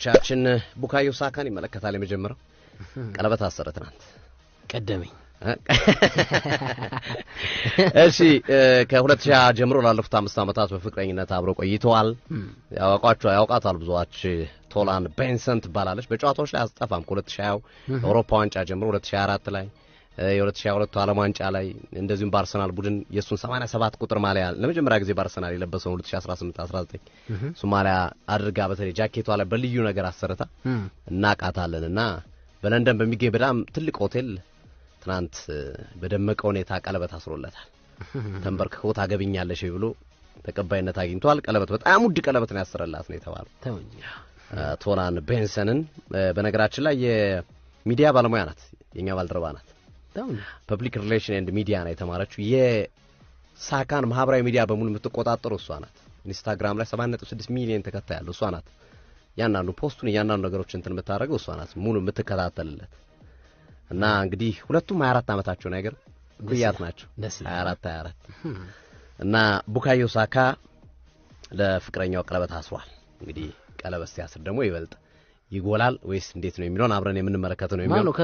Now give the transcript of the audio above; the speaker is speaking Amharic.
ቻችን ቡካዮ ሳካን ይመለከታል የመጀመሪያው ቀለበት አሰረ ትናንት ቀደመኝ እሺ ከ2000 ጀምሮ ላለፉት 5 ዓመታት በፍቅረኝነት አብረው ቆይተዋል ያውቃታል ብዙዎች ቶላን ቤንሰን ትባላለች በጨዋታዎች ላይ አስጠፋም ከ2020 አውሮፓ ዋንጫ ጀምሮ 2024 ላይ የ2022 ዓለም ዋንጫ ላይ እንደዚሁም በአርሰናል ቡድን የሱን 87 ቁጥር ማሊያ ለመጀመሪያ ጊዜ በአርሰናል የለበሰው 2018-19 ሶማሊያ አድርጋ በተለይ ጃኬቷ ላይ በልዩ ነገር አሰርታ እናቃታለንና በለንደን በሚገኝ በጣም ትልቅ ሆቴል ትናንት በደመቀ ሁኔታ ቀለበት አስሮለታል ተንበርክኮ ታገብኛለሽ ብሎ ተቀባይነት አግኝቷል ቀለበት በጣም ውድ ቀለበት ነው ያሰረላት ነው የተባለው ቶላን ቤንሰንን በነገራችን ላይ የሚዲያ ባለሙያ ናት የኛ ባልደረባ ናት ፐብሊክ ሪሌሽን ኤንድ ሚዲያ ነው የተማረችው የሳካን ማህበራዊ ሚዲያ በሙሉ የምትቆጣጠረው እሷ ናት ኢንስታግራም ላይ 7.6 ሚሊዮን ተከታይ ያለው እሷ ናት ያንናሉ ፖስቱን ያንናሉ ነገሮች እንትን የምታረገው እሷ ናት ሙሉ የምትከታተልለት እና እንግዲህ ሁለቱም 24 አመታቸው ነው አይገር ኩያት ናቸው 24 እና ቡካዮ ሳካ ለፍቅረኛው ቀለበት አስሯል እንግዲህ ቀለበት ሲያስር ደግሞ ይበልጥ ይጎላል ወይስ እንዴት ነው የሚለውን አብረን የምንመለከተው ነው የሚሆነው